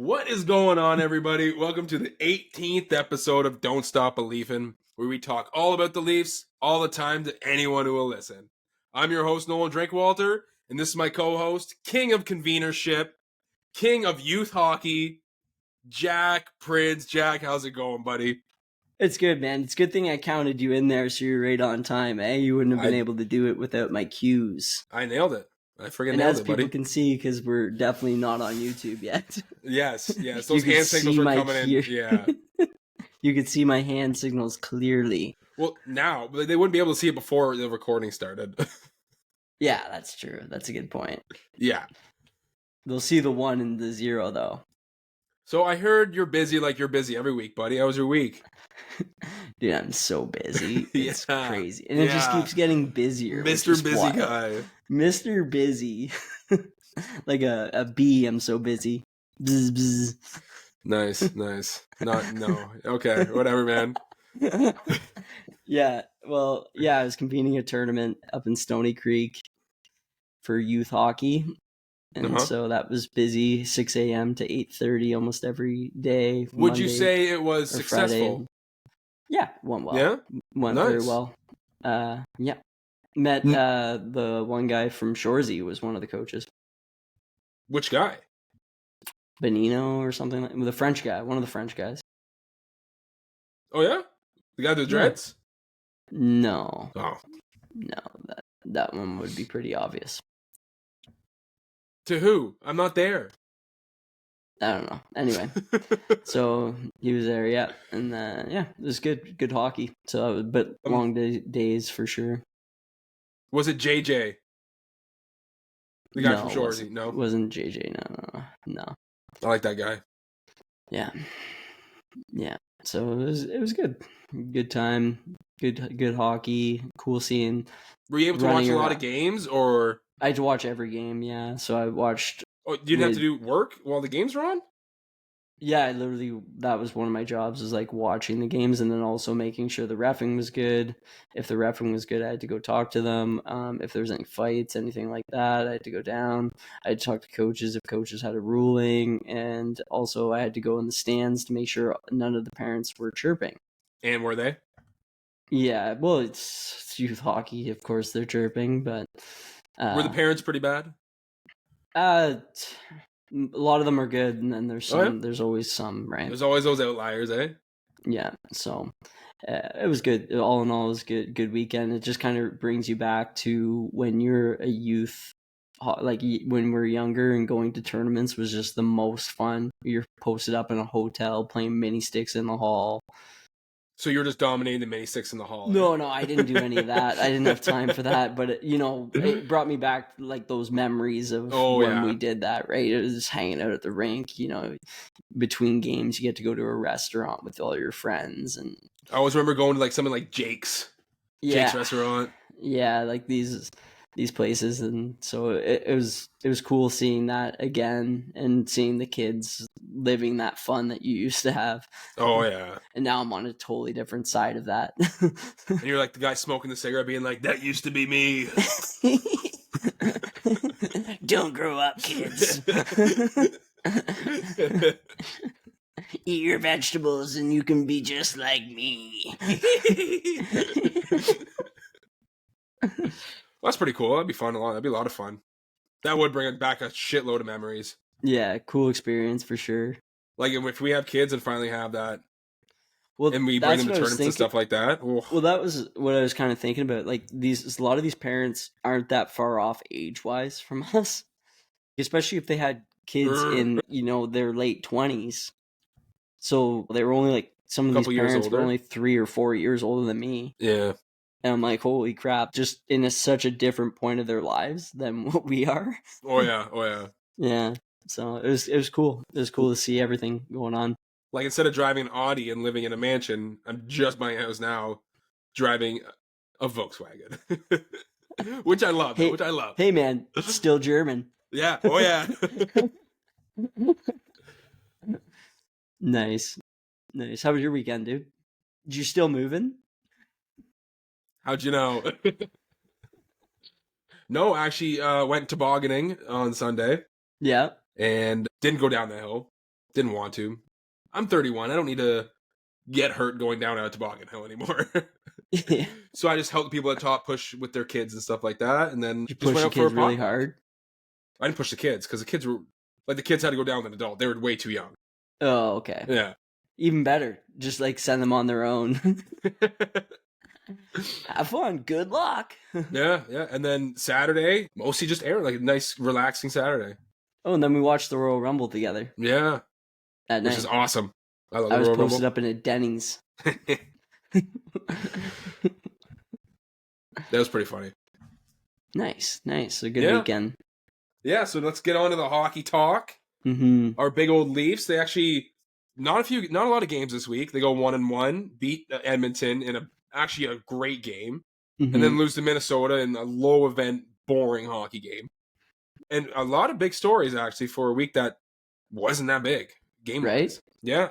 What is going on, everybody? Welcome to the 18th episode of Don't Stop Believin', where we talk all about the Leafs all the time to anyone who will listen. I'm your host, Nolan Drinkwalter, and this is my co-host, king of convenership, king of youth hockey, Jack Prids. Jack, how's it going, buddy? It's good, man. It's a good thing I counted you in there so you're right on time, eh? You wouldn't have been able to do it without my cues. I nailed it. I friggin' and nailed as it, buddy. people can see, because we're definitely not on YouTube yet. Yes. Those hand signals were coming in. Yeah. You could see my hand signals clearly. Well, now, they wouldn't be able to see it before the recording started. Yeah, that's true. That's a good point. Yeah. They'll see the 1 and the 0, though. So I heard you're busy like you're busy every week, buddy. How was your week? Dude, I'm so busy. It's Yeah. crazy. And it just keeps getting busier. Mr. Busy Guy. Mr. Busy. Like a bee, I'm so busy. Bzz, bzz. Nice. No. Okay, whatever, man. I was competing in a tournament up in Stony Creek for youth hockey. And so that was busy, 6 a.m. to 8:30 almost every day. Would you say it was successful? Friday. Yeah, went well. Yeah? Went very well. Met the one guy from Shoresy, who was one of the coaches. Which guy? Benino or something like the French guy, one of the French guys. Oh yeah? The guy with the dreads? No. Oh. No, that one would be pretty obvious. To who? I'm not there. I don't know. Anyway, so he was there, yeah, and it was good hockey. So, but long days for sure. Was it JJ? The guy from Shoresy? No, it wasn't JJ. No. I like that guy. Yeah. So it was good. Good time. Good hockey. Cool seeing. Were you able to watch a lot of games, or? I had to watch every game. Yeah, so I watched. Oh, you didn't have to do work while the games were on? Yeah, that was one of my jobs, was like watching the games and then also making sure the reffing was good. If the reffing was good, I had to go talk to them. If there was any fights, anything like that, I had to go down. I had to talk to coaches if coaches had a ruling, and also I had to go in the stands to make sure none of the parents were chirping. And were they? Yeah, well, it's youth hockey, of course they're chirping, but were the parents pretty bad? A lot of them are good, and then there's some. There's always some, right? There's always those outliers, eh? Yeah. So it was good. All in all, it was good weekend. It just kind of brings you back to when you're a youth, like when we're younger, and going to tournaments was just the most fun. You're posted up in a hotel playing mini sticks in the hall. So you were just dominating the mini sticks in the hall? No, I didn't do any of that. I didn't have time for that. But, it brought me back like those memories of when we did that, right? It was just hanging out at the rink, between games, you get to go to a restaurant with all your friends. And I always remember going to like something like Jake's restaurant. Yeah, like these places. And so it was cool seeing that again and seeing the kids living that fun that you used to have. Oh yeah. And now I'm on a totally different side of that. And you're like the guy smoking the cigarette being like, that used to be me. Don't grow up, kids. Eat your vegetables and you can be just like me. Well, that's pretty cool. That'd be fun. That'd be a lot of fun. That would bring back a shitload of memories. Yeah, cool experience for sure. Like if we have kids and finally have that, well, and we bring them to tournaments and stuff like that. Well, that was what I was kind of thinking about. Like a lot of these parents aren't that far off age-wise from us, especially if they had kids in their late 20s. So they were only like some of these parents were only 3 or 4 years older than me. Yeah. And I'm like, holy crap, just in such a different point of their lives than what we are. Oh yeah. Yeah. So it was cool. It was cool to see everything going on. Like instead of driving an Audi and living in a mansion, I'm just buying a house now, driving a Volkswagen, which I love. Hey man, still German. Yeah. Oh yeah. Nice. How was your weekend, dude? Did you still moving? How'd you know? No, actually went tobogganing on Sunday. Yeah. And didn't go down the hill. Didn't want to. I'm 31. I don't need to get hurt going down a toboggan hill anymore. Yeah. So I just helped people at top push with their kids and stuff like that, and then You just push went the out for a kids really potluck. hard. I didn't push the kids because the kids were like the kids had to go down with an adult. They were way too young. Oh, okay. Yeah. Even better. Just like send them on their own. Have fun. Good luck. Yeah. And then Saturday, mostly just air, like a nice, relaxing Saturday. Oh, and then we watched the Royal Rumble together Yeah. at night. Which is awesome. I love I was the Royal posted up in a Denny's. Rumble. That was pretty funny. Nice. A good Yeah. weekend. Yeah, so let's get on to the hockey talk. Mm-hmm. Our big old Leafs, they actually not a lot of games this week. They go 1-1, beat Edmonton in actually a great game, Mm-hmm. and then lose to Minnesota in a low event, boring hockey game. And a lot of big stories actually for a week that wasn't that big game wise. Right? Yeah,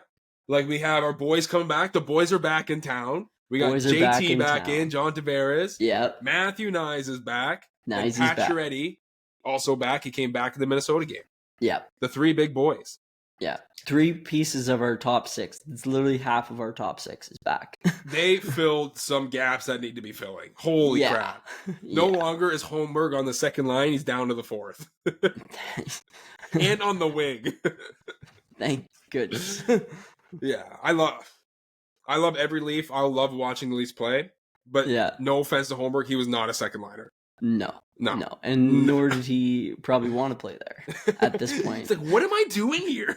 like we have our boys coming back. The boys are back in town. We got Boys are JT back in town. John Tavares. Yep. Matthew Nyes is back. Nyes and is Pat back. Chiaretti also back. He came back in the Minnesota game. Yep. The three big boys. Yeah. 3 pieces of our top 6. It's literally half of our top 6 is back. They filled some gaps that need to be filling. Holy crap. No longer is Holmberg on the second line. He's down to the fourth. And on the wing. Thank goodness. Yeah. I love every Leaf. I love watching the Leafs play. But no offense to Holmberg, he was not a second liner. No. And nor did he probably want to play there at this point. It's like, what am I doing here?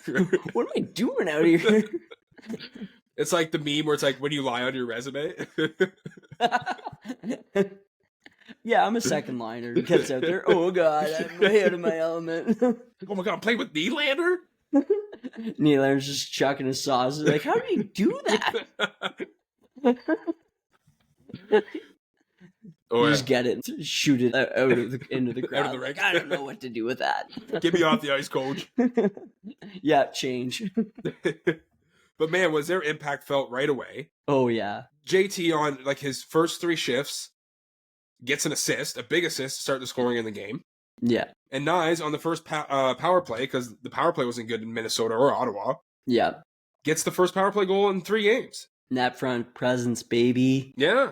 What am I doing out here? It's like the meme where it's like, when you lie on your resume. Yeah, I'm a second liner. Gets out there. Oh, God, I'm way out of my element. Oh, my God, I'm playing with Nylander? Nylander's just chucking his sauce. Like, how do you do that? Oh, you just get it, shoot it out of into the crowd. Out of the like, I don't know what to do with that. Get me off the ice, coach. Yeah, change. But man, was their impact felt right away. Oh yeah. JT on like his first 3 shifts gets an assist, a big assist to start the scoring in the game. Yeah. And Nyes on the first power play, because the power play wasn't good in Minnesota or Ottawa. Yeah. Gets the first power play goal in 3 games. Net front presence, baby. Yeah.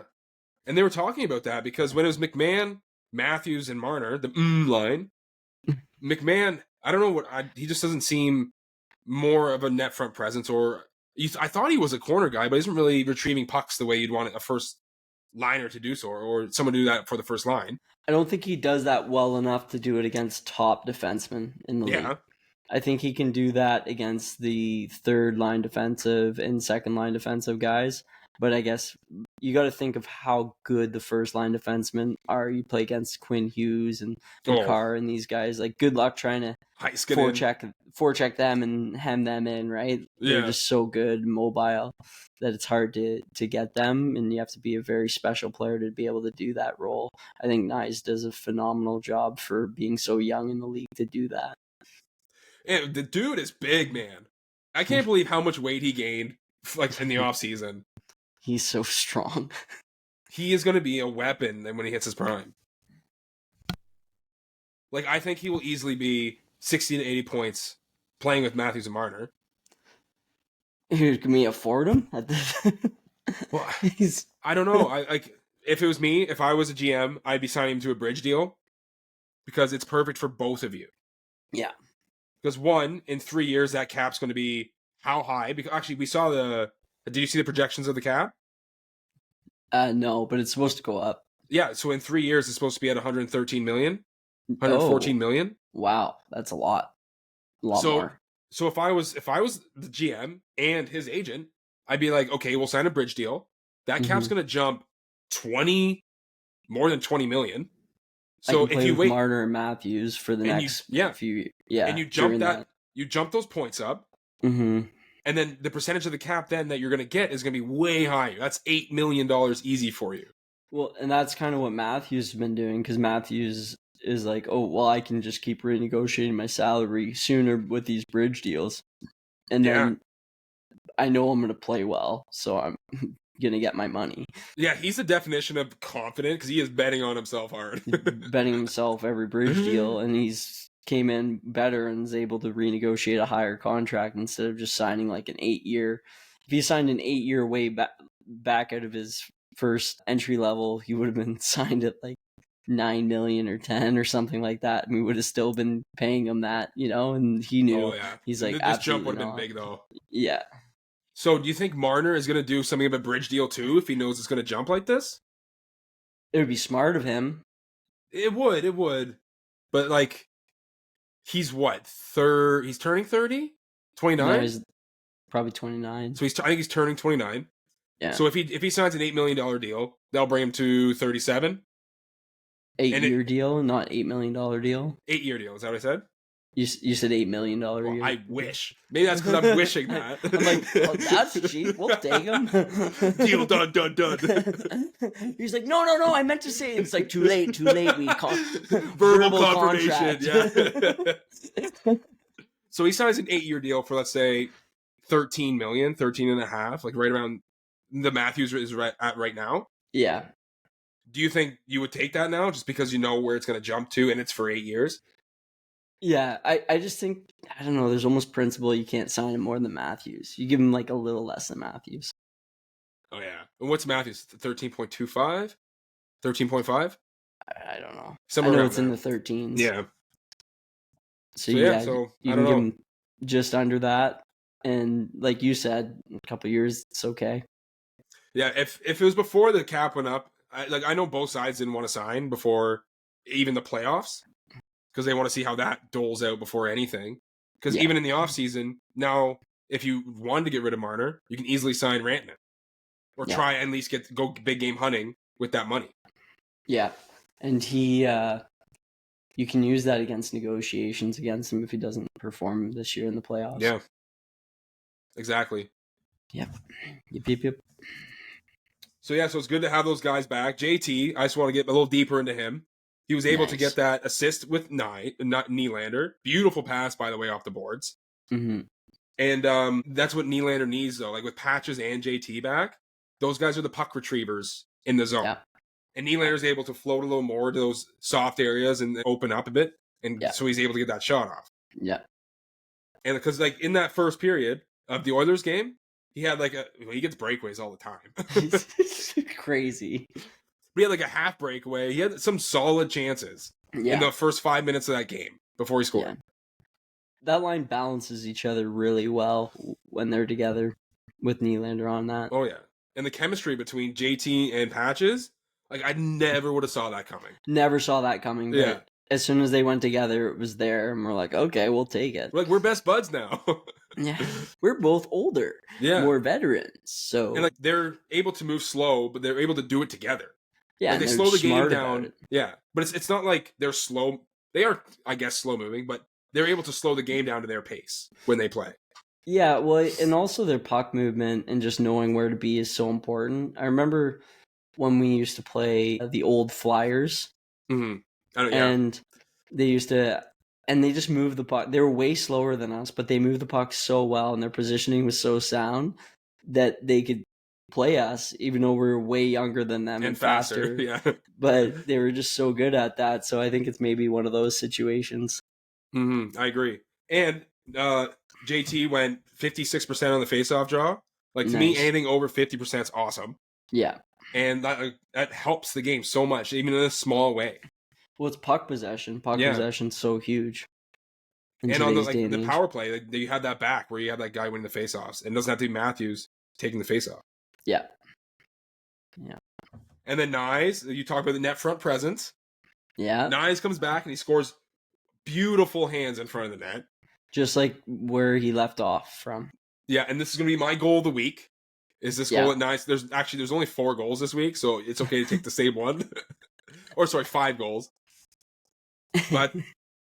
And they were talking about that because when it was McMahon, Matthews, and Marner, the line, McMahon, I don't know he just doesn't seem more of a net front presence, or I thought he was a corner guy, but he isn't really retrieving pucks the way you'd want a first liner to do so, or someone to do that for the first line. I don't think he does that well enough to do it against top defensemen in the league. I think he can do that against the third line defensive and second line defensive guys. But I guess you got to think of how good the first line defensemen are. You play against Quinn Hughes and Carr and these guys. Like, good luck trying to forecheck them and hem them in, right? Yeah. They're just so good, mobile, that it's hard to get them. And you have to be a very special player to be able to do that role. I think Nyes does a phenomenal job for being so young in the league to do that. And the dude is big, man. I can't believe how much weight he gained like in the offseason. He's so strong. He is going to be a weapon when he hits his prime. Like, I think he will easily be 60 to 80 points playing with Matthews and Marner. Can we afford him? Well, I don't know. If it was me, if I was a GM, I'd be signing him to a bridge deal because it's perfect for both of you. Yeah. Because one, in 3 years, that cap's going to be how high? Because actually, we saw did you see the projections of the cap? No, but it's supposed to go up. Yeah, so in 3 years, it's supposed to be at 113 million, 114 million. Wow, that's a lot. More. So if I was the GM and his agent, I'd be like, okay, we'll sign a bridge deal. That cap's going to jump more than 20 million. So if you wait, Marner and Matthews for the next few, and you jump you jump those points up. Mm-hmm. And then the percentage of the cap then that you're going to get is going to be way higher. That's $8 million easy for you. Well, and that's kind of what Matthews has been doing, because Matthews is like, oh, well, I can just keep renegotiating my salary sooner with these bridge deals. And then I know I'm going to play well, so I'm going to get my money. Yeah, he's the definition of confident because he is betting on himself hard. Betting himself every bridge deal, and he's came in better and is able to renegotiate a higher contract instead of just signing like an 8-year. If he signed an 8-year way back out of his first entry level, he would have been signed at like 9 million or 10 or something like that, and we would have still been paying him that, and he knew. Oh yeah, He's like, this jump absolutely would have been not. big though. Yeah. So do you think Marner is going to do something of a bridge deal too if he knows it's going to jump like this? It would be smart of him. It would. But like, he's what? He's turning 30? 29? No, he's probably 29. So I think he's turning 29. Yeah. So if he signs an $8 million deal, that'll bring him to 37. 8-year deal, not $8 million deal. 8-year deal, is that what I said? You said $8 million Well, year. I wish. Maybe that's because I'm wishing that. I'm like, oh, that's cheap. We'll take him. Deal done. He's like, no. I meant to say it's like too late. We verbal confirmation. Yeah. So he signs an 8-year deal for, let's say, 13 million, 13 and a half, like right around the Matthews is right now. Yeah. Do you think you would take that now just because you know where it's going to jump to and it's for 8 years? Yeah, I just think, I don't know, there's almost principle you can't sign him more than Matthews. You give him like a little less than Matthews. Oh, yeah. And what's Matthews? 13.25? 13.5? I don't know. Somewhere I know around it's there. in the 13s. Yeah. So so yeah, I you can don't give know. him just under that. And like you said, a couple years, it's okay. Yeah, if it was before the cap went up, I know both sides didn't want to sign before even the playoffs because they want to see how that doles out before anything. Because even in the offseason, now, if you wanted to get rid of Marner, you can easily sign Rantanen. Or try and at least go big game hunting with that money. Yeah. And you can use that against negotiations against him if he doesn't perform this year in the playoffs. Yeah. Exactly. Yep. So it's good to have those guys back. JT, I just want to get a little deeper into him. He was able to get that assist with Nylander. Beautiful pass, by the way, off the boards. Mm-hmm. And that's what Nylander needs, though. Like with Patches and JT back, those guys are the puck retrievers in the zone. Yeah. And Nylander's able to float a little more to those soft areas and open up a bit. And so he's able to get that shot off. Yeah. And because like in that first period of the Oilers game, he had like he gets breakaways all the time. It's crazy. But he had like a half breakaway. He had some solid chances in the first 5 minutes of that game before he scored. Yeah. That line balances each other really well when they're together with Nylander on that. Oh, yeah. And the chemistry between JT and Patches, like I never would have saw that coming. Never saw that coming. But as soon as they went together, it was there. And we're like, okay, we'll take it. Like, we're best buds now. Yeah. We're both older. Yeah. More veterans. So. And like they're able to move slow, but they're able to do it together. Yeah. Like, they slow the game down. Yeah. But it's not like they're slow. They are, I guess, slow moving, but they're able to slow the game down to their pace when they play. Yeah, well, and also their puck movement and just knowing where to be is so important. I remember when we used to play the old Flyers, and they just moved the puck. They were way slower than us, but they moved the puck so well, and their positioning was so sound that they could play us, even though we were way younger than them and faster. Yeah, but they were just so good at that. So I think it's maybe one of those situations. I agree. And JT went 56% on the faceoff draw. Like, to me, anything over 50% is awesome. Yeah. And that helps the game so much, even in a small way. Well, it's puck possession. Possession's so huge. And on the power play, you have that back where you have that guy winning the faceoffs. And it doesn't have to be Matthews taking the faceoff. Yeah. Yeah. And then Nyes, you talk about the net front presence. Yeah. Nyes comes back and he scores beautiful hands in front of the net. Just like where he left off from. Yeah, and this is going to be my goal of the week. Is this goal at Nyes? There's only 4 goals this week, so it's okay to take the same one. 5 goals. But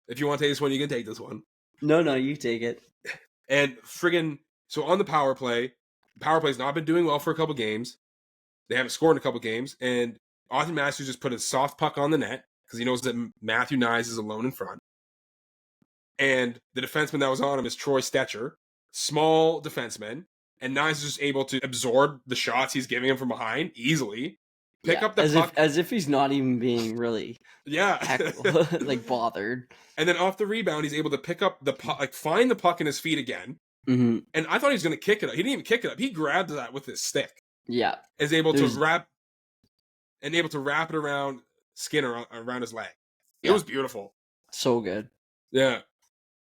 if you want to take this one, you can take this one. No, you take it. And so on the power play's not been doing well for a couple games. They haven't scored in a couple games, and Austin Matthews just put a soft puck on the net because he knows that Matthew Nyes is alone in front. And the defenseman that was on him is Troy Stetcher, small defenseman, and Nyes is just able to absorb the shots he's giving him from behind easily pick up the puck. As if he's not even being really like bothered. And then off the rebound, he's able to pick up the puck, like find the puck in his feet again. Mm-hmm. And I thought he was going to kick it up. He didn't even kick it up. He grabbed that with his stick. Yeah. Is able to wrap it around Skinner around his leg. It was beautiful. So good. Yeah.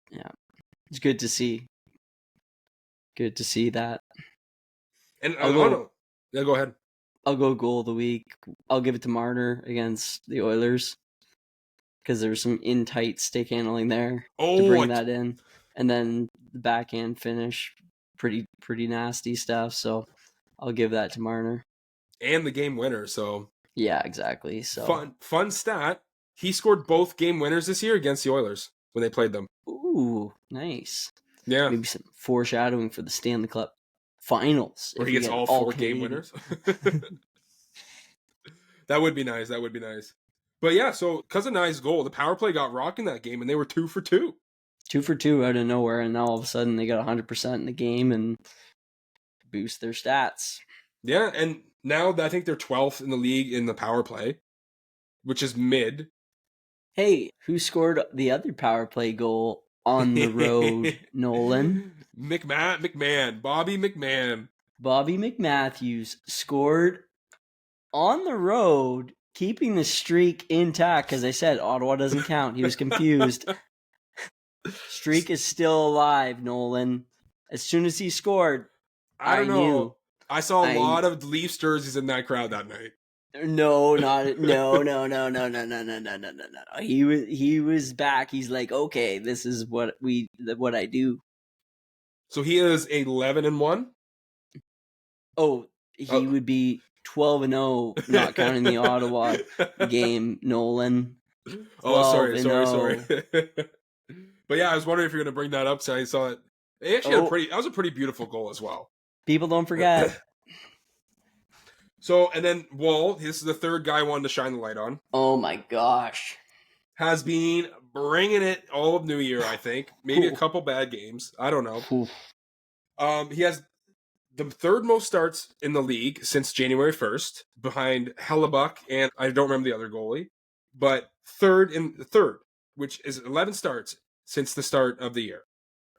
Yeah. It's good to see. Good to see that. And go ahead. I'll go goal of the week. I'll give it to Marner against the Oilers because there's some in tight stick handling there to bring that in, and then the backhand finish, pretty nasty stuff. So I'll give that to Marner. And the game winner. So yeah, exactly. So fun stat. He scored both game winners this year against the Oilers when they played them. Ooh, nice. Yeah, maybe some foreshadowing for the Stanley Cup Finals. Where he gets all 4 game winners. That would be nice. But yeah, so because of Nye's goal, the power play got rocked in that game, and they were 2 for 2. 2 for 2 out of nowhere, and now all of a sudden they got 100% in the game and boost their stats. Yeah, and now I think they're 12th in the league in the power play, which is mid. Hey, who scored the other power play goal on the road, Nolan? Bobby McMahon. Bobby McMatthews scored on the road, keeping the streak intact, because I said Ottawa doesn't count. He was confused. Streak is still alive, Nolan. As soon as he scored, I don't know. Knew. I saw a lot of Leafs jerseys in that crowd that night. No. He was back. He's like, okay, this is what I do. So he is 11-1. Oh, he would be 12-0, not counting the Ottawa game, Nolan. Oh, sorry. But yeah, I was wondering if you're going to bring that up. So I saw it. It actually that was a pretty beautiful goal as well. People don't forget. So, and then Wall, this is the third guy I wanted to shine the light on. Oh my gosh. Has been bringing it all of New Year, I think. Maybe a couple bad games. I don't know. He has the third most starts in the league since January 1st, behind Hellebuck, and I don't remember the other goalie, but third, which is 11 starts since the start of the year.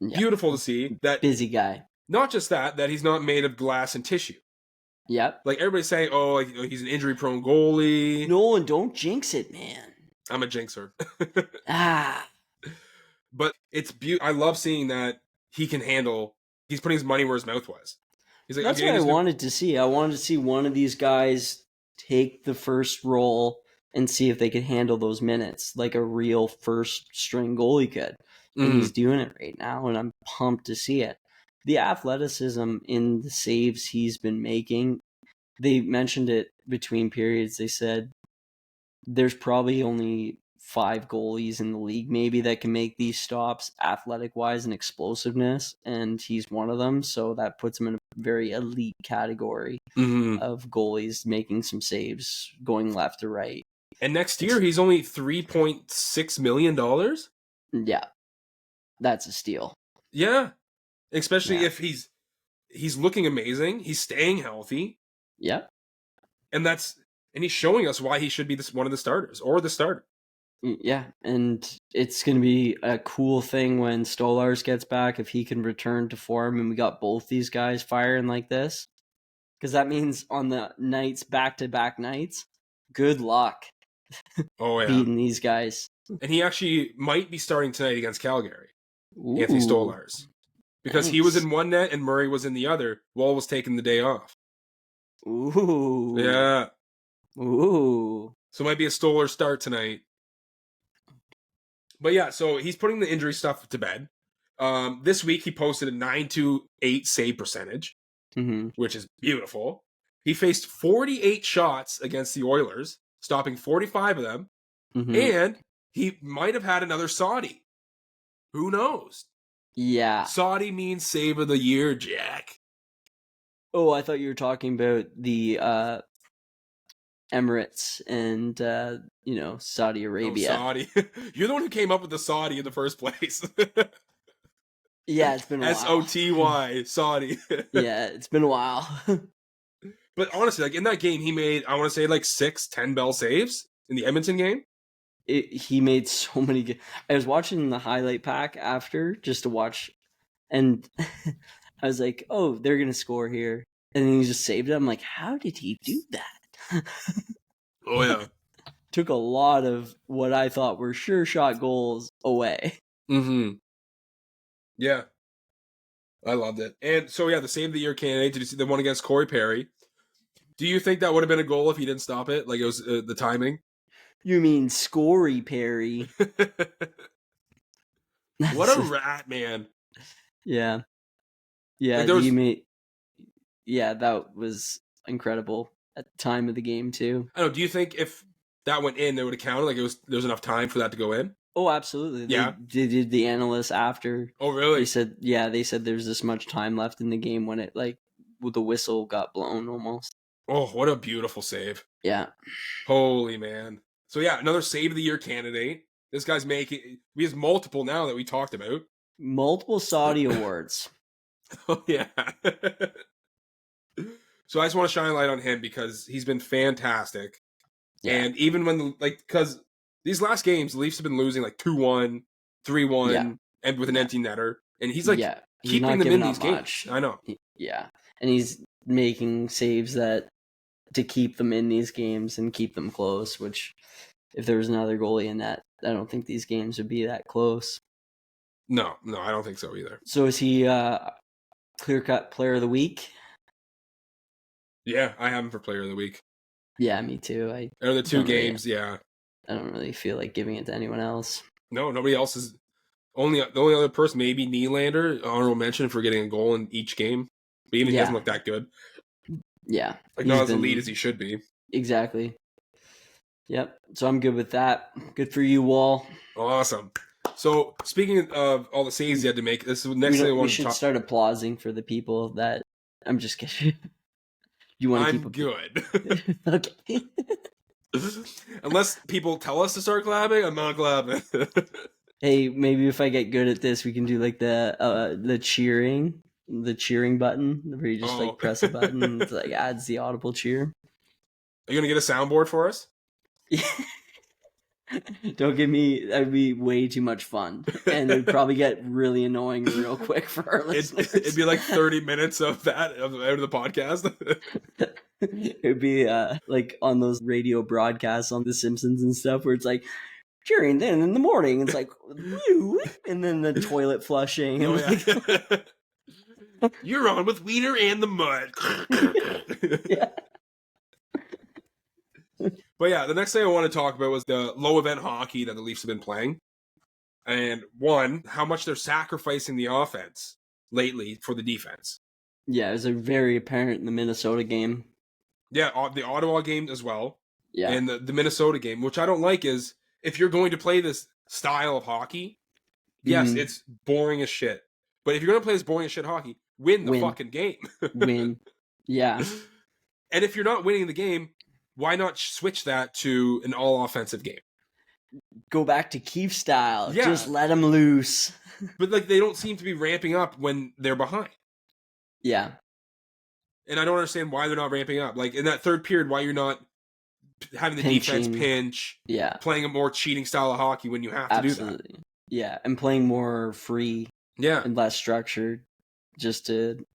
Yeah. Beautiful to see that. Busy guy. Not just that he's not made of glass and tissue. Yep. Like everybody's saying, he's an injury-prone goalie. Nolan, don't jinx it, man. I'm a jinxer. But it's I love seeing that he can handle. He's putting his money where his mouth was. He's like, that's what I wanted to see. I wanted to see one of these guys take the first role and see if they could handle those minutes like a real first-string goalie could. And he's doing it right now, and I'm pumped to see it. The athleticism in the saves he's been making, they mentioned it between periods. They said there's probably only 5 goalies in the league maybe that can make these stops athletic-wise and explosiveness, and he's one of them. So that puts him in a very elite category of goalies making some saves going left to right. And next year, he's only $3.6 million? Yeah. That's a steal. Yeah. Especially if he's looking amazing. He's staying healthy. Yeah. And he's showing us why he should be one of the starters or the starter. Yeah. And it's going to be a cool thing when Stolarz gets back, if he can return to form and we got both these guys firing like this. Because that means on the nights, back-to-back nights, good luck. Oh, yeah. Beating these guys. And he actually might be starting tonight against Calgary. Ooh, Anthony Stolarz. Because nice. He was in one net and Murray was in the other. Wall was taking the day off. Ooh. Yeah. Ooh. So it might be a Stolarz start tonight. But yeah, so he's putting the injury stuff to bed. This week he posted a 928 save percentage, which is beautiful. He faced 48 shots against the Oilers, stopping 45 of them. And he might have had another Saudi. Who knows? Yeah. Saudi means save of the year, Jack. Oh, I thought you were talking about the Emirates and, Saudi Arabia. Oh, Saudi. You're the one who came up with the Saudi in the first place. Yeah, it's been a while. SOTY, Saudi. Yeah, it's been a while. But honestly, like in that game, he made, I want to say like 6-10 bell saves in the Edmonton game. He made so many. I was watching the highlight pack after just to watch, and I was like, "Oh, they're gonna score here," and then he just saved it. I'm like, "How did he do that?" Oh yeah. Took a lot of what I thought were sure shot goals away. Mm-hmm. Yeah. I loved it. And so yeah, the save of the year candidate. Did you see the one against Corey Perry? Do you think that would have been a goal if he didn't stop it? Like it was the timing. You mean Scory Perry? What a rat, man! Yeah, yeah. Like there was, Yeah, that was incredible at the time of the game too. I don't know. Do you think if that went in, they would have counted? Like there was enough time for that to go in? Oh, absolutely. Yeah. They did the analysts after. Oh, really? They said there's this much time left in the game when it like the whistle got blown almost. Oh, what a beautiful save! Yeah. Holy man! So yeah, another save of the year candidate. This guy's making. We have multiple now that we talked about. Multiple Saudi awards. Oh yeah. So I just want to shine a light on him because he's been fantastic. Yeah. And even when because these last games, the Leafs have been losing like 2-1, 3-1, and with an empty netter, and he's like keeping them in these games. I know. Yeah, and he's making saves that to keep them in these games and keep them close. Which, if there was another goalie in that, I don't think these games would be that close. No, I don't think so either. So is he clear-cut player of the week? Yeah, I have him for player of the week. Yeah, me too. Or the two games, yeah. I don't really feel like giving it to anyone else. No, nobody else is. The only other person, maybe Nylander, honorable mention for getting a goal in each game. But even he doesn't look that good. Yeah. Like not as elite as he should be. Exactly. Yep. So I'm good with that. Good for you, Wall. Awesome. So speaking of all the saves you had to make, this is the next thing I want to talk. We should start applauding for the people that. I'm just kidding. You want to keep? I'm good. Okay. Unless people tell us to start clapping, I'm not clapping. Hey, maybe if I get good at this, we can do like the cheering button where you just like press a button and it like adds the audible cheer. Are you gonna get a soundboard for us? Don't give me. That'd be way too much fun, and it'd probably get really annoying real quick for our listeners. It'd be like 30 minutes of that out of the podcast. It'd be like on those radio broadcasts on The Simpsons and stuff, where it's like cheering. Then in the morning, it's like woo, and then the toilet flushing. And You're on with Wiener and the Mud. Yeah. But yeah, the next thing I want to talk about was the low event hockey that the Leafs have been playing. And one, how much they're sacrificing the offense lately for the defense. Yeah, it was very apparent in the Minnesota game. Yeah, the Ottawa game as well. Yeah. And the Minnesota game, which I don't like, is if you're going to play this style of hockey, yes, it's boring as shit. But if you're going to play this boring as shit hockey, win the fucking game. Win. Yeah. And if you're not winning the game, why not switch that to an all-offensive game? Go back to Keefe style. Yeah. Just let them loose. But like they don't seem to be ramping up when they're behind. Yeah. And I don't understand why they're not ramping up. Like in that third period, why you're not having the defense pinch, playing a more cheating style of hockey when you have to do that. Yeah, and playing more free and less structured just to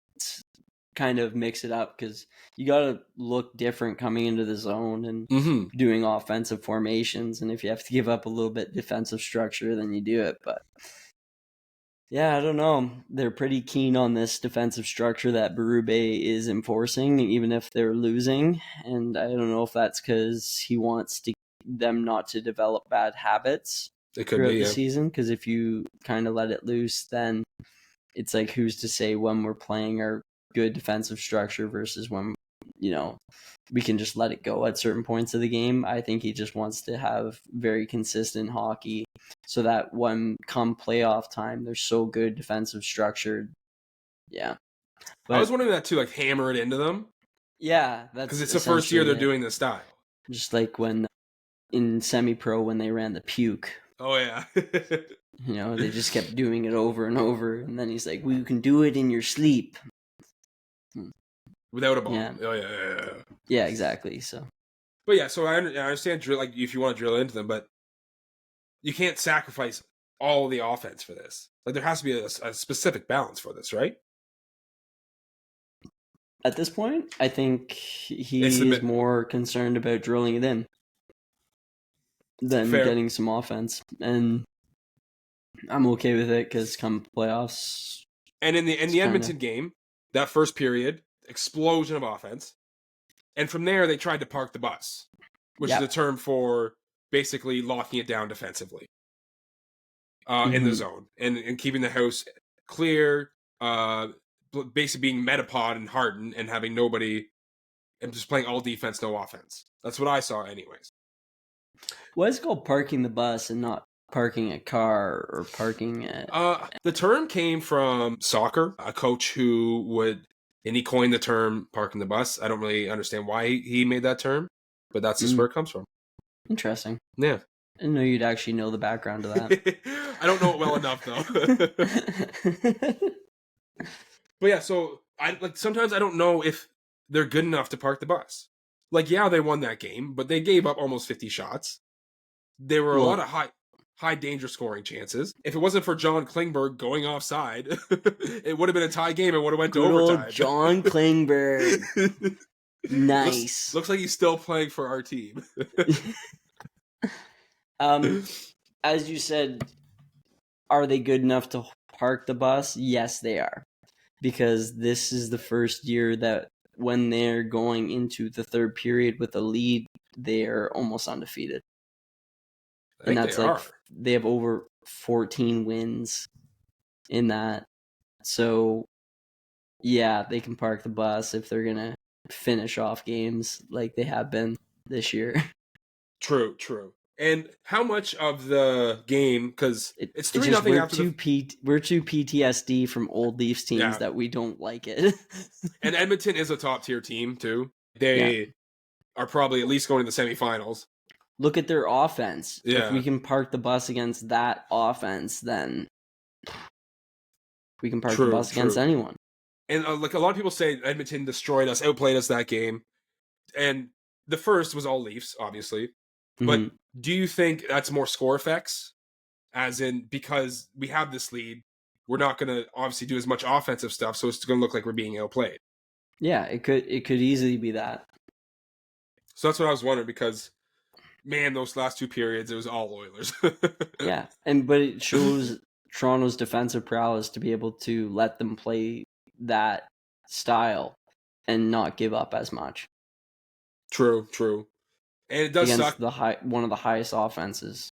kind of mix it up, because you got to look different coming into the zone and doing offensive formations, and if you have to give up a little bit defensive structure, then you do it. But yeah, I don't know. They're pretty keen on this defensive structure that Berube is enforcing, even if they're losing, and I don't know if that's because he wants them not to develop bad habits throughout the season, because if you kind of let it loose, then it's like, who's to say when we're playing our good defensive structure versus when, we can just let it go at certain points of the game. I think he just wants to have very consistent hockey so that when come playoff time, they're so good defensive structured. Yeah. But I was wondering that too, like hammer it into them. Yeah. That's because it's the first year they're doing this style. Just like when in semi-pro, when they ran the puke. Oh, yeah. They just kept doing it over and over. And then he's like, well, you can do it in your sleep. without a Yeah. bomb. Oh yeah. Yeah, exactly. So, But yeah, so I understand like if you want to drill into them, but you can't sacrifice all the offense for this. Like there has to be a specific balance for this, right? at this point, I think It's he is the more concerned about drilling it in than fair. getting some offense, and I'm okay with it because come playoffs, And in the it's kind Edmonton of game, that first period, explosion of offense. And from there they tried to park the bus, which is a yeah. term for basically locking it down defensively. In the Mm-hmm. zone and keeping the house clear, basically being Metapod and Harden and having nobody and just playing all defense, no offense. That's what I saw, anyways. Why is it called parking the bus and not parking a car or parking it? The term came from soccer, a coach who would, and he coined the term parking the bus. I don't really understand why he made that term, but that's just where it comes from. Interesting. Yeah. I didn't know you'd actually know the background to that. I don't know it well enough, though. But yeah, so I like sometimes I don't know if they're good enough to park the bus. Like, yeah, they won that game, but they gave up almost 50 shots. There were a lot Well, of high danger scoring chances. If it wasn't for John Klingberg going offside, it would have been a tie game and would have went to good old overtime. John Klingberg. Nice. Looks like he's still playing for our team. As you said, are they good enough to park the bus? Yes, they are. Because this is the first year that when they're going into the third period with a lead, they're almost undefeated. I And think that's they like are. they have over 14 wins in that. So yeah, they can park the bus if they're gonna finish off games like they have been this year. True. And how much of the game, because it's It's 3-0 just we're after the we're too PTSD from old Leafs teams yeah. that we don't like it. And Edmonton is a top tier team too. Yeah. They are probably at least going to the semifinals. Look at their offense. Yeah. If we can park the bus against that offense, then we can park the bus against anyone. And like a lot of people say, Edmonton destroyed us, outplayed us that game. And the first was all Leafs, obviously. But do you think that's more score effects? As in, because we have this lead, we're not going to obviously do as much offensive stuff, so it's going to look like we're being outplayed. Yeah, it could easily be that. So that's what I was wondering, because man, those last two periods, it was all Oilers. Yeah, but it shows Toronto's defensive prowess to be able to let them play that style and not give up as much. True. And it does against suck. one of the highest offenses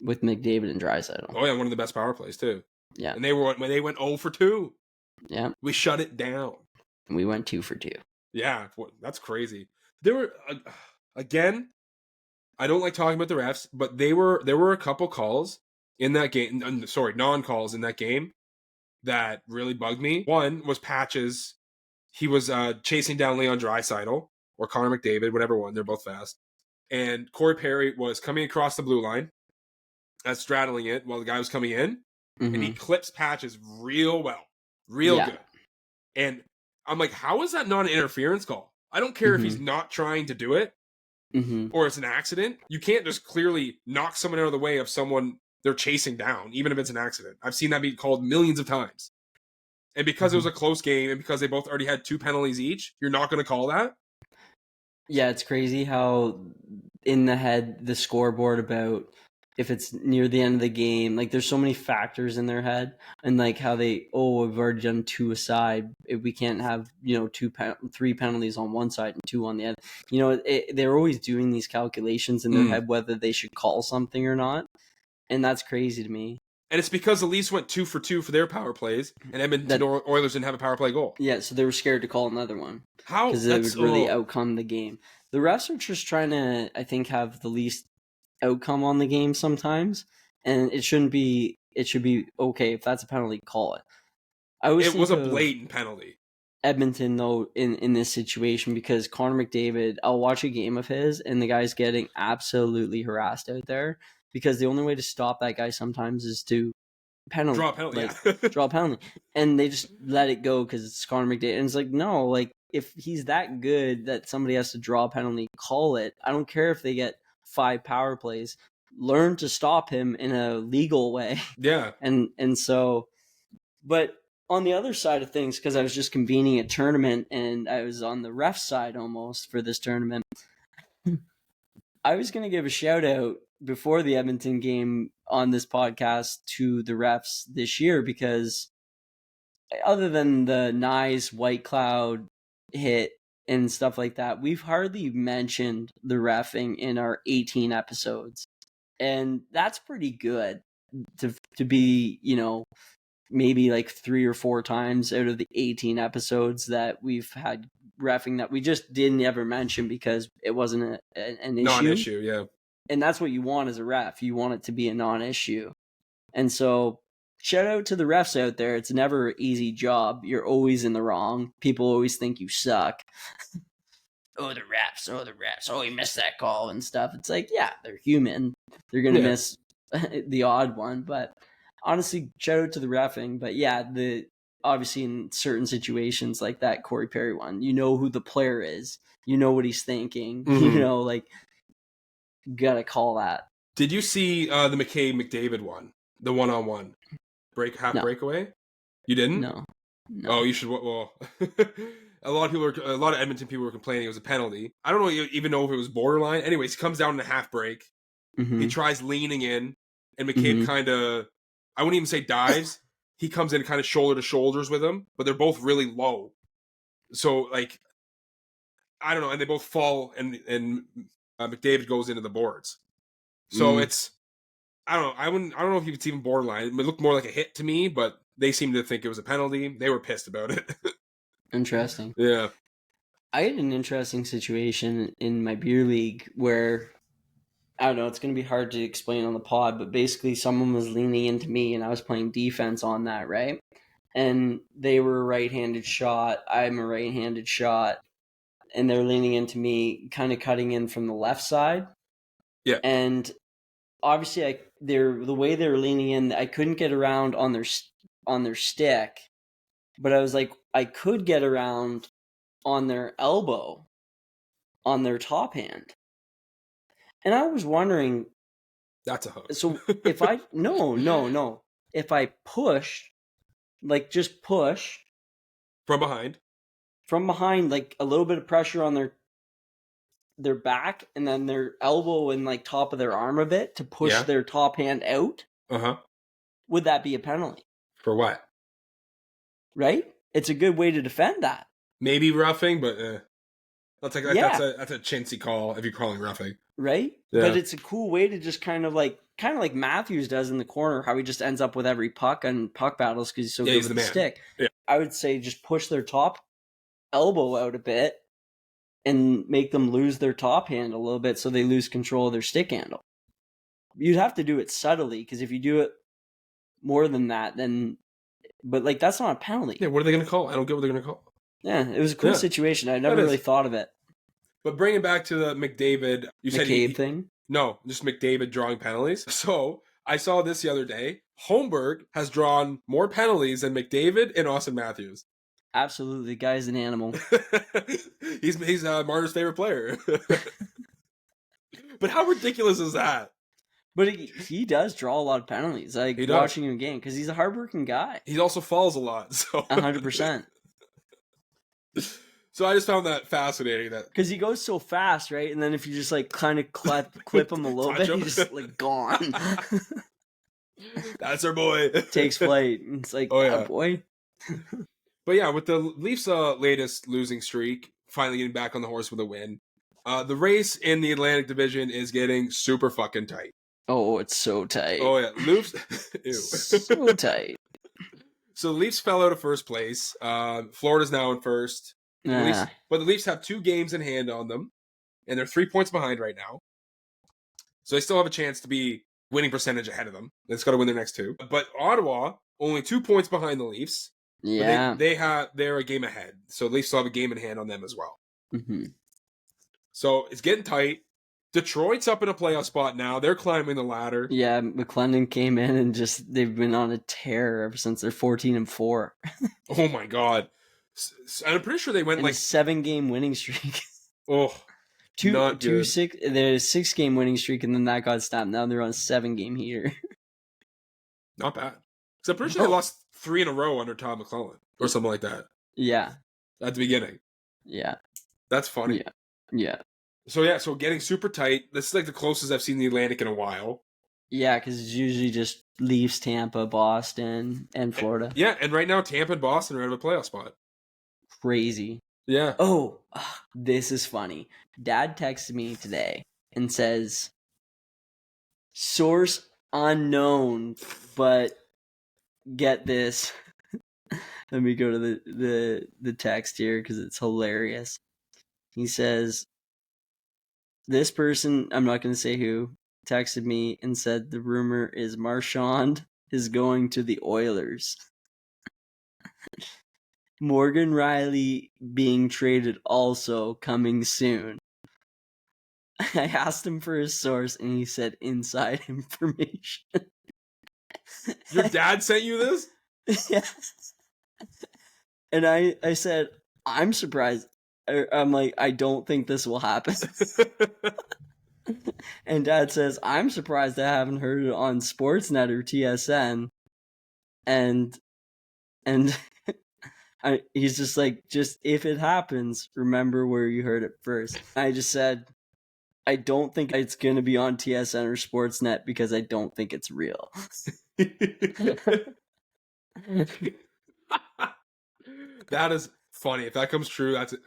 with McDavid and Draisaitl. Oh yeah, one of the best power plays too. Yeah, And they went 0 for 2. Yeah, we shut it down. And we went 2 for 2. Yeah, that's crazy. There were again, I don't like talking about the refs, but there were a couple calls in that game. Sorry, non-calls in that game that really bugged me. One was Patches. He was chasing down Leon Draisaitl or Connor McDavid, whatever one. They're both fast. And Corey Perry was coming across the blue line, straddling it while the guy was coming in, and he clips Patches real well, good. And I'm like, how is that not an interference call? I don't care if he's not trying to do it or it's an accident. You can't just clearly knock someone out of the way of someone they're chasing down, even if it's an accident. I've seen that be called millions of times. And because it was a close game and because they both already had 2 penalties each, you're not going to call that? Yeah, it's crazy how in the scoreboard about if it's near the end of the game, like there's so many factors in their head, and like how we've already done 2 aside. If we can't have 3 penalties on one side and 2 on the other, they're always doing these calculations in their head whether they should call something or not, and that's crazy to me. And it's because the Leafs went 2 for 2 for their power plays, and Edmonton Oilers didn't have a power play goal. Yeah, so they were scared to call another one. How? Because it would really outcome the game. The refs are just trying to, I think, have the least outcome on the game sometimes, and it shouldn't be. It should be okay if that's a penalty, call it. It was a blatant penalty. Edmonton, though, in this situation, because Connor McDavid, I'll watch a game of his, and the guy's getting absolutely harassed out there. Because the only way to stop that guy sometimes is to draw a penalty, and they just let it go because it's Connor McDavid. And it's like, no, like if he's that good that somebody has to draw a penalty, call it. I don't care if they get 5 power plays. Learn to stop him in a legal way. Yeah. And so, but on the other side of things, because I was just convening a tournament and I was on the ref side almost for this tournament, I was going to give a shout out before the Edmonton game on this podcast to the refs this year, because other than the nice White Cloud hit and stuff like that, we've hardly mentioned the reffing in our 18 episodes. And that's pretty good to be, maybe like 3 or 4 times out of the 18 episodes that we've had reffing that we just didn't ever mention because it wasn't an issue. Non-issue, yeah. And that's what you want as a ref. You want it to be a non-issue. And so shout out to the refs out there. It's never an easy job. You're always in the wrong. People always think you suck. Oh, the refs. Oh, he missed that call and stuff. It's like, yeah, they're human. They're going to miss the odd one. But honestly, shout out to the reffing. But yeah, obviously in certain situations like that Corey Perry one, you know who the player is. You know what he's thinking. Mm-hmm. You got to call that. Did you see the McKay-McDavid one? The one-on-one breakaway? You didn't? No. Oh, you should. Well, a lot of Edmonton people were complaining it was a penalty. I don't even know if it was borderline. Anyways, he comes down in a half break. Mm-hmm. He tries leaning in, and McCabe kind of, I wouldn't even say dives. He comes in kind of shoulder to shoulders with him, but they're both really low. So, like, I don't know, and they both fall, and McDavid goes into the boards. So it's, I don't know. I don't know if it's even borderline. It looked more like a hit to me, but they seemed to think it was a penalty. They were pissed about it. Interesting. Yeah. I had an interesting situation in my beer league where, I don't know, it's going to be hard to explain on the pod, but basically someone was leaning into me and I was playing defense on that, right? And they were a right-handed shot. I'm a right-handed shot. And they're leaning into me, kind of cutting in from the left side. Yeah. And obviously, the way they were leaning in, I couldn't get around on their stick, but I was like, I could get around on their elbow, on their top hand, and I was wondering. That's a hook. So if I no, if I push, like just push from behind, like a little bit of pressure on their back and then their elbow and like top of their arm a bit to push their top hand out. Would that be a penalty? For what? Right? It's a good way to defend that. Maybe roughing, but that's a chintzy call if you're calling roughing. Right? Yeah. But it's a cool way to just kind of like Matthews does in the corner, how he just ends up with every puck on puck battles because he's so good with the stick. Yeah. I would say just push their top elbow out a bit and make them lose their top hand a little bit so they lose control of their stick handle. You'd have to do it subtly because if you do it more than that, then... But, like, that's not a penalty. Yeah, what are they going to call? I don't get what they're going to call. Yeah, it was a cool situation. I never really thought of it. But bring it back to the McDavid... You said McCabe thing? No, just McDavid drawing penalties. So, I saw this the other day. Holmberg has drawn more penalties than McDavid and Austin Matthews. Absolutely. The guy's an animal. He's Marner's favorite player. But how ridiculous is that? But he does draw a lot of penalties. Like watching him game because he's a hardworking guy. He also falls a lot. So 100%. So I just found that fascinating. That because he goes so fast, right? And then if you just like kind of clip him a little bit, he's just like gone. That's our boy. Takes flight. It's like, oh boy. But yeah, with the Leafs' latest losing streak, finally getting back on the horse with a win, the race in the Atlantic Division is getting super fucking tight. Oh, it's so tight. Oh yeah, Leafs. Ew. So tight. So the Leafs fell out of first place. Florida's now in first. But the Leafs have 2 games in hand on them, and they're 3 points behind right now. So they still have a chance to be winning percentage ahead of them. They've got to win their next 2. But Ottawa only 2 points behind the Leafs. Yeah, they're a game ahead, so the Leafs still have a game in hand on them as well. Mm-hmm. So it's getting tight. Detroit's up in a playoff spot now. They're climbing the ladder. Yeah, McClendon came in and they've been on a tear ever since they're 14-4. Oh my god! I'm pretty sure they went And like a 7-game winning streak. oh, not good. 6-game winning streak, and then that got stopped. Now they're on a 7-game heater. Not bad. Because I'm pretty sure they lost 3 in a row under Todd McClellan or something like that. Yeah. At the beginning. Yeah. That's funny. Yeah. Yeah. So getting super tight. This is like the closest I've seen the Atlantic in a while. Yeah, because it's usually just Leafs, Tampa, Boston, and Florida. Yeah, and right now Tampa and Boston are out of a playoff spot. Crazy. Yeah. Oh, this is funny. Dad texted me today and says, source unknown, but get this. Let me go to the text here because it's hilarious. He says, this person, I'm not going to say who, texted me and said the rumor is Marchand is going to the Oilers. Morgan Riley being traded also coming soon. I asked him for his source and he said inside information. Your dad sent you this? Yeah. And I said, I'm surprised. I'm like, I don't think this will happen. And Dad says, I'm surprised I haven't heard it on Sportsnet or TSN. And he's just like, just if it happens, remember where you heard it first. I just said, I don't think it's going to be on TSN or Sportsnet because I don't think it's real. That is funny. If that comes true, that's it.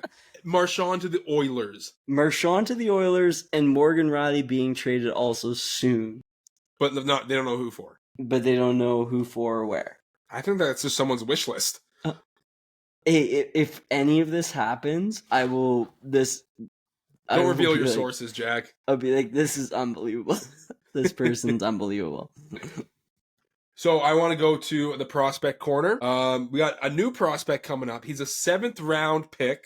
Marchand to the Oilers. Marchand to the Oilers and Morgan Riley being traded also soon. But they don't know who for. But they don't know who for or where. I think that's just someone's wish list. Hey, if any of this happens, I will... Don't reveal your sources, Jack. I'll be like, this is unbelievable. This person's unbelievable. So I want to go to the prospect corner. We got a new prospect coming up. He's a 7th round pick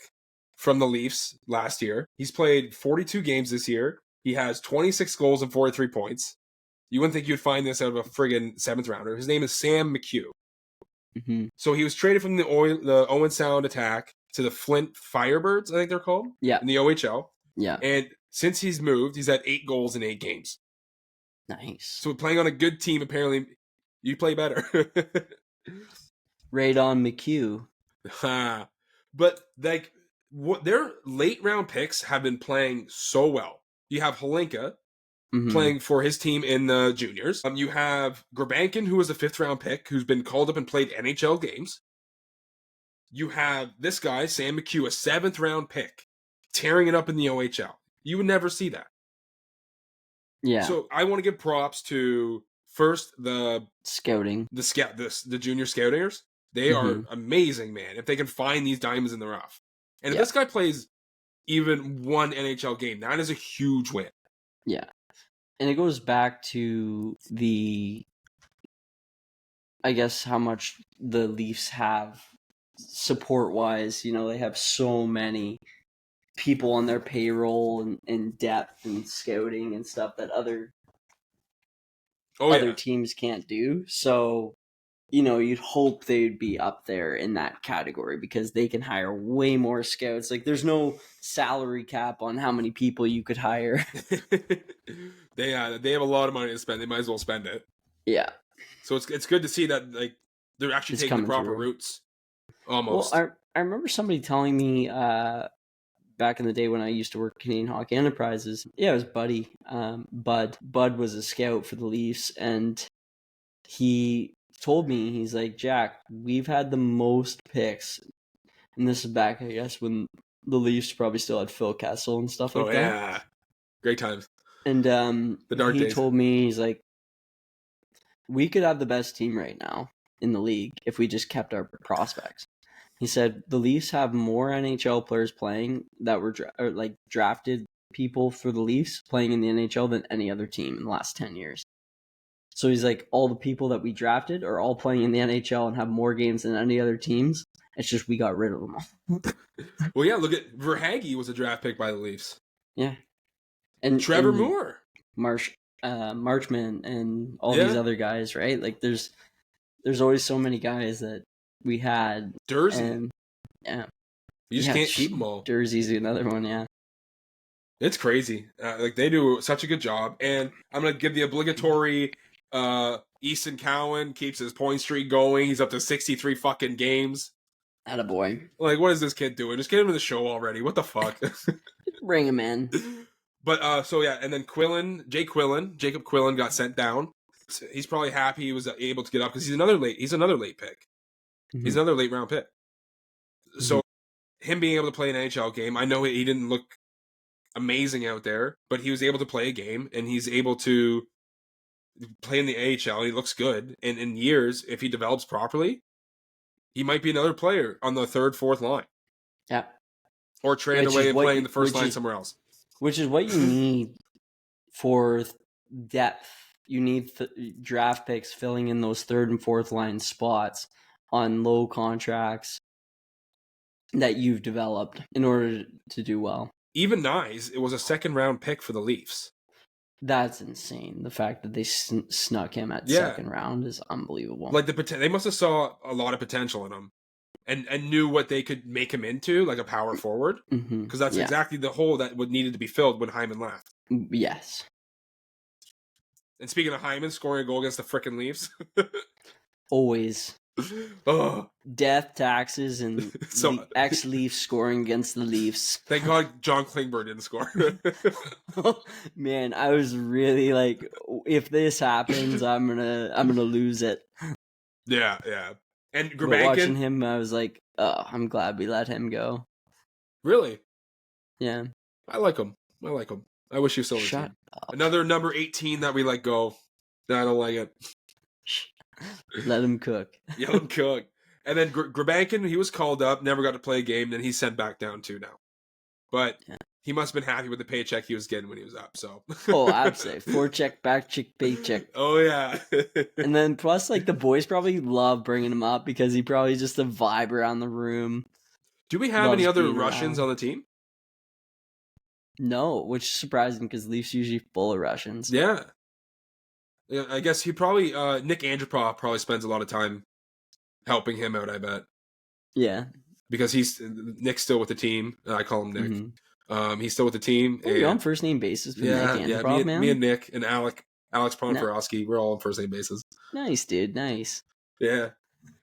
from the Leafs last year. He's played 42 games this year. He has 26 goals and 43 points. You wouldn't think you'd find this out of a friggin' 7th rounder. His name is Sam McHugh. Mm-hmm. So he was traded from the Owen Sound Attack to the Flint Firebirds, I think they're called. Yeah. In the OHL. Yeah. And since he's moved, he's had 8 goals in 8 games. Nice. So playing on a good team, apparently, you play better. Radon McHugh. But like, their late round picks have been playing so well. You have Holinka playing for his team in the juniors. You have Grabankin, who was a 5th round pick, who's been called up and played NHL games. You have this guy, Sam McHugh, a 7th round pick, tearing it up in the OHL. You would never see that. Yeah. So I want to give props to first the scouting, the junior scouters. They are amazing, man. If they can find these diamonds in the rough, and if this guy plays even one NHL game, that is a huge win. Yeah, and it goes back to I guess how much the Leafs have support wise. You know, they have so many people on their payroll and depth and scouting and stuff that other teams can't do. So, you know, you'd hope they'd be up there in that category because they can hire way more scouts. Like, there's no salary cap on how many people you could hire. They have a lot of money to spend. They might as well spend it. Yeah. So it's good to see that like they're actually taking the proper routes. Almost. Well, I remember somebody telling me back in the day when I used to work at Canadian Hockey Enterprises. Yeah, it was Buddy. Bud was a scout for the Leafs, and he told me, he's like, Jack, we've had the most picks, and this is back, I guess, when the Leafs probably still had Phil Kessel and stuff like that. Oh, yeah. Great times. And the dark days. He told me, he's like, we could have the best team right now in the league if we just kept our prospects. He said the Leafs have more NHL players playing that were drafted people for the Leafs playing in the NHL than any other team in the last 10 years. So he's like, all the people that we drafted are all playing in the NHL and have more games than any other teams. It's just we got rid of them all. Well, yeah, look at Verhaeghe was a draft pick by the Leafs. Yeah. And Trevor Moore. Marchman and all these other guys, right? Like there's always so many guys that we had. Dursey. Yeah. You just can't keep them all. Jersey's another one, yeah. It's crazy. Like, they do such a good job. And I'm going to give the obligatory Easton Cowan keeps his point streak going. He's up to 63 fucking games. Attaboy. Like, what is this kid doing? Just get him in the show already. What the fuck? Bring him in. But, so yeah, and then Jacob Quillen got sent down. He's probably happy he was able to get up because he's another late pick. Mm-hmm. He's another late round pick. So him being able to play an NHL game, I know he didn't look amazing out there, but he was able to play a game, and he's able to play in the AHL. He looks good, and in years, if he develops properly, he might be another player on the third, fourth line. Yeah, or trade away and playing the first line somewhere else. Which is what you need for depth. You need draft picks filling in those third and fourth line spots on low contracts that you've developed in order to do well. Even Nyes, it was a second round pick for the Leafs. That's insane. The fact that they snuck him at second round is unbelievable. Like they must have saw a lot of potential in him, and knew what they could make him into, like a power forward. Because that's exactly the hole that needed to be filled when Hyman left. Yes. And speaking of Hyman scoring a goal against the frickin' Leafs, always. Death, taxes, and ex-Leafs scoring against the Leafs. Thank God John Klingberg didn't score. Man, I was really like, if this happens, I'm gonna lose it. Yeah. And Grbankin, watching him, I was like, oh, I'm glad we let him go. Really? Yeah. I like him. I wish he was still in the team. Up. Another number 18 that we let go. I don't like it. Let him cook. Yeah, let him cook. And then Grbankin, he was called up, never got to play a game, then he's sent back down too now. But he must have been happy with the paycheck he was getting when he was up. So. Oh, I'd say forecheck, backcheck, paycheck. Oh yeah. And then plus, like, the boys probably love bringing him up because he probably just a vibe around the room. Do we have any other Russians on the team? No, which is surprising because Leafs usually full of Russians. Yeah. I guess he probably Nick Andropov probably spends a lot of time helping him out, I bet. Yeah. Because Nick's still with the team. I call him Nick. Mm-hmm. He's still with the team. You're on first name basis with Nick Andropov, man. Me and Nick and Alex Ponferowski, we're all on first name basis. Nice, dude. Nice. Yeah.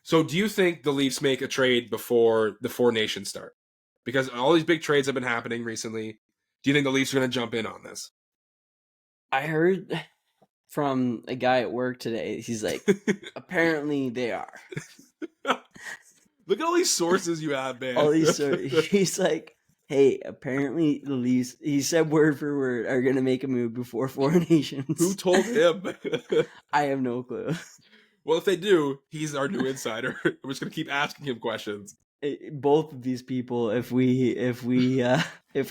So do you think the Leafs make a trade before the Four Nations start? Because all these big trades have been happening recently. Do you think the Leafs are going to jump in on this? I heard from a guy at work today. He's like, apparently they are. Look at all these sources you have, man. All these sources. He's like, hey, apparently the Leafs, he said word for word, are going to make a move before Four Nations. Who told him? I have no clue. Well, if they do, he's our new insider. We're just going to keep asking him questions. Both of these people, if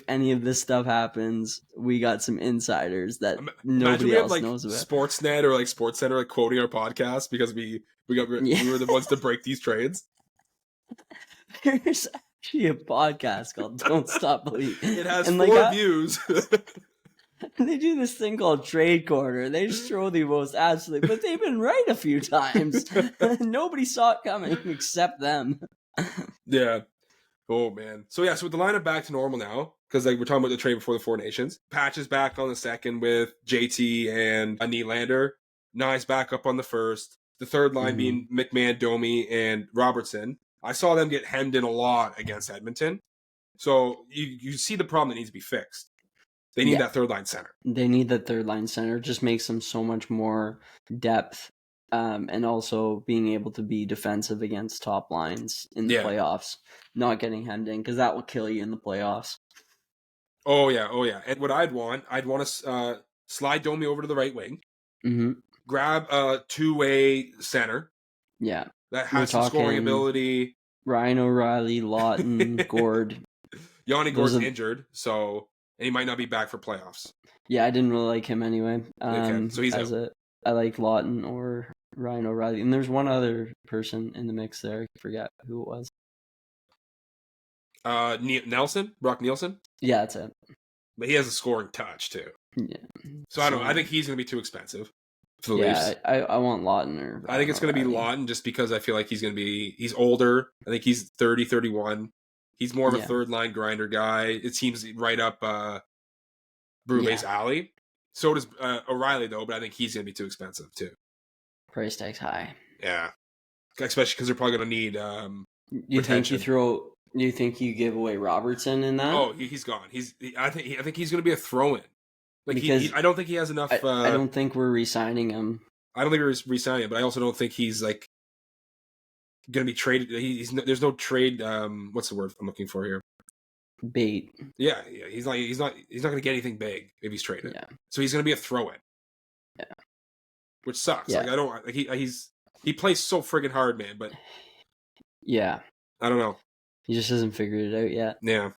any of this stuff happens, we got some insiders that nobody else knows about. Sportsnet or like SportsCenter like quoting our podcast because we were the ones to break these trades. There's actually a podcast called "Don't Stop Believing." It has 4 views. They do this thing called Trade Corner. They just throw the most absolute, but they've been right a few times. Nobody saw it coming except them. Yeah. Oh man. So with the lineup back to normal now, because like we're talking about the trade before the Four Nations. Patch is back on the second with JT and Nylander. Nye's back up on the first. The third line being McMahon, Domi, and Robertson. I saw them get hemmed in a lot against Edmonton. So you see the problem that needs to be fixed. They need that third line center. They need that third line center. It just makes them so much more depth. And also being able to be defensive against top lines in the playoffs, not getting hemmed in, because that will kill you in the playoffs. Oh yeah. And what I'd want to slide Domi over to the right wing, grab a two-way center, that has some scoring ability. Ryan O'Reilly, Lawton, Gord. Yanni Gord's injured, and he might not be back for playoffs. Yeah, I didn't really like him anyway. Okay, so he's out. I like Lawton or Ryan O'Reilly. And there's one other person in the mix there. I forget who it was. Brock Nielsen? Yeah, that's it. But he has a scoring touch, too. Yeah. So I don't know. I think he's going to be too expensive. for the Leafs. I want Lawton. I think it's going to be Lawton just because I feel like he's older. I think he's 30, 31. He's more of a third line grinder guy. It seems right up Bruba's alley. So does O'Reilly though, but I think he's going to be too expensive too. Price tag's high. Yeah, especially because they're probably going to need retention. Do you think you give away Robertson in that? Oh, he's gone. I think he's going to be a throw-in. Like I don't think he has enough. I don't think we're re-signing him. I don't think we're re-signing him, but I also don't think he's like going to be traded. There's no trade. What's the word I'm looking for here? Bait. Yeah. He's not going to get anything big if he's traded. Yeah. So he's going to be a throw-in. Yeah. Which sucks. Yeah. Like I don't. Like he plays so friggin' hard, man. But yeah, I don't know. He just hasn't figured it out yet. Yeah.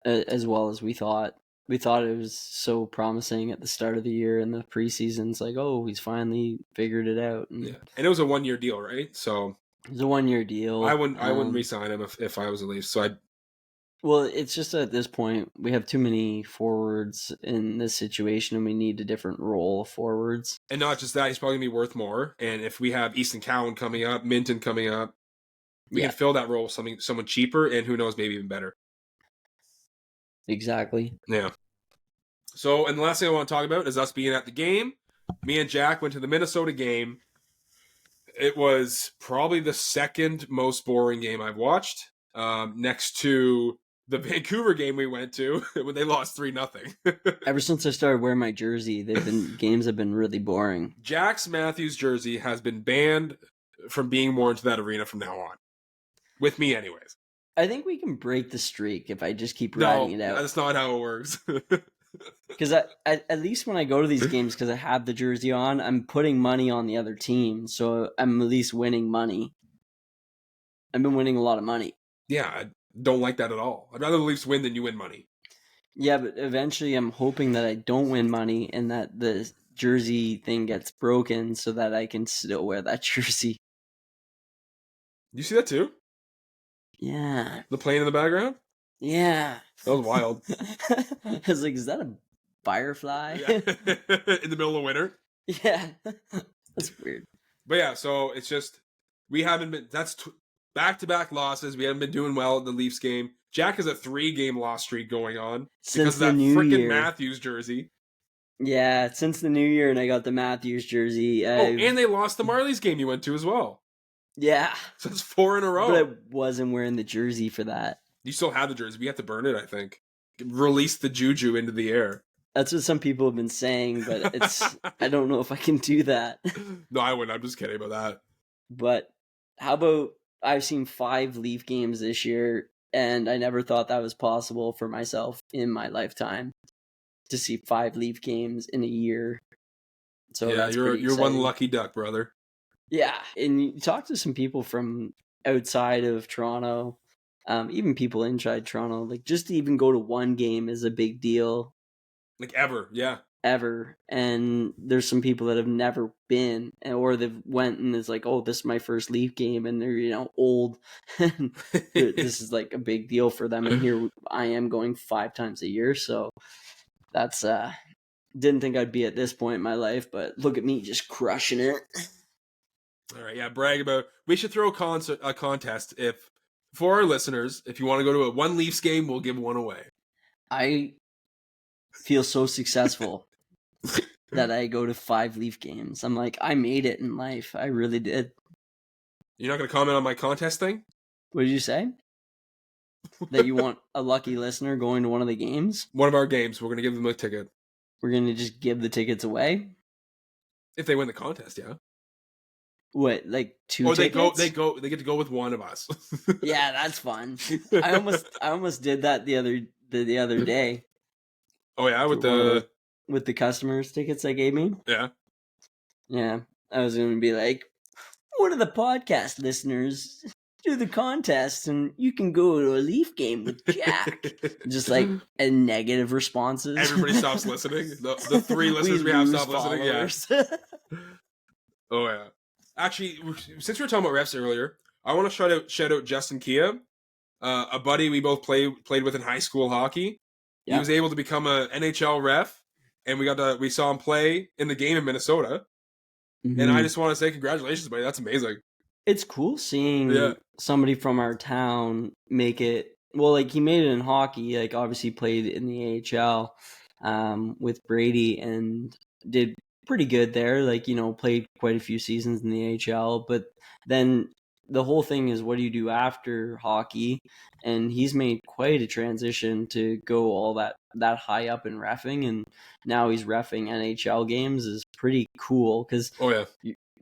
As well as we thought. We thought it was so promising at the start of the year and the preseason. It's like, oh, he's finally figured it out. And it was a 1-year deal, right? So it was a 1-year deal. I wouldn't re-sign him if I was a Leafs. So Well, it's just at this point we have too many forwards in this situation, and we need a different role of forwards. And not just that, he's probably gonna be worth more. And if we have Easton Cowan coming up, Minton coming up, we can fill that role with someone cheaper, and who knows, maybe even better. Exactly. Yeah. So, and the last thing I want to talk about is us being at the game. Me and Jack went to the Minnesota game. It was probably the second most boring game I've watched, next to the Vancouver game we went to when they lost 3-0. Ever since I started wearing my jersey, games have been really boring. Jack's Matthews jersey has been banned from being worn to that arena from now on. With me, anyways. I think we can break the streak if I just keep riding it out. That's not how it works. Because at least when I go to these games, because I have the jersey on, I'm putting money on the other team, so I'm at least winning money. I've been winning a lot of money. Yeah, I don't like that at all. I'd rather the Leafs win than you win money. Yeah, but eventually I'm hoping that I don't win money and that the jersey thing gets broken so that I can still wear that jersey. You see that too? Yeah. The plane in the background? Yeah. That was wild. I was like, is that a firefly? Yeah. In the middle of winter? Yeah. That's weird. But yeah, so it's just, we haven't been, back-to-back losses. We haven't been doing well in the Leafs game. Jack has a 3-game loss streak going on because of that freaking Matthews jersey. Yeah, since the new year, and I got the Matthews jersey. And they lost the Marlies game you went to as well. Yeah. So it's 4 in a row. But I wasn't wearing the jersey for that. You still have the jersey. We have to burn it, I think. Release the juju into the air. That's what some people have been saying, but I don't know if I can do that. No, I wouldn't. I'm just kidding about that. But how about, I've seen 5 Leaf games this year, and I never thought that was possible for myself in my lifetime to see 5 Leaf games in a year. So yeah, you're one lucky duck, brother. Yeah, and you talk to some people from outside of Toronto, even people inside Toronto, like just to even go to one game is a big deal. Like ever, yeah. Ever. And there's some people that have never been, or they've went and it's like, oh, this is my first Leaf game, and they're, old. And this is like a big deal for them. And here I am going 5 times a year. So that's, didn't think I'd be at this point in my life, but look at me just crushing it. All right, yeah, brag about. We should throw a contest for our listeners. If you want to go to a one Leafs game, we'll give one away. I feel so successful that I go to 5 Leaf games. I'm like, I made it in life. I really did. You're not going to comment on my contest thing? What did you say? That you want a lucky listener going to one of the games? One of our games. We're going to give them a ticket. We're going to just give the tickets away? If they win the contest, yeah. What, like 2 tickets? They get to go with one of us. Yeah, that's fun. I almost did that the other day. Oh yeah, with the customers tickets they gave me. Yeah. Yeah, I was going to be like, one of the podcast listeners do the contest, and you can go to a Leaf game with Jack. Just like a negative responses. Everybody stops listening. The 3 listeners we have stop listening. Yeah. Oh yeah. Actually, since we were talking about refs earlier, I want to shout out Justin Kia, a buddy we both played with in high school hockey. Yeah. He was able to become an NHL ref, and we saw him play in the game in Minnesota. And I Mhm. just want to say congratulations, buddy. That's amazing. It's cool Yeah. seeing somebody from our town make it. Well, like he made it in hockey. Like obviously played in the AHL with Brady and did pretty good there. Like played quite a few seasons in the AHL. But then the whole thing is, what do you do after hockey? And he's made quite a transition to go all that high up in reffing, and now he's reffing NHL games. Is pretty cool because Oh yeah.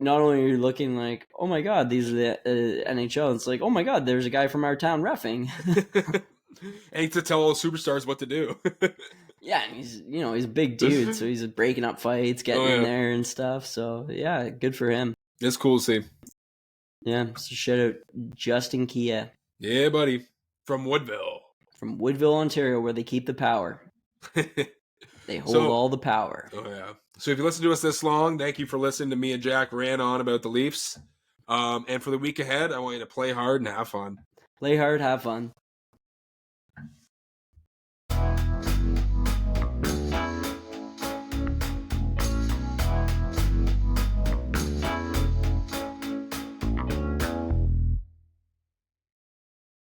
not only are you looking like, oh my god, these are the NHL, it's like, oh my god, there's a guy from our town reffing. And to tell all the superstars what to do. Yeah, and he's a big dude, so he's breaking up fights, Oh getting in yeah. there and stuff. So yeah, good for him. It's cool to see. Yeah, so shout out Justin Kia Yeah, buddy. From Woodville. from Woodville, Ontario, where they keep the power. They hold So, all the power. oh yeah. So if you listen to us this long, thank you for listening to me and Jack rant on about the Leafs. And for the week ahead, I want you to play hard and have fun. Play hard, have fun.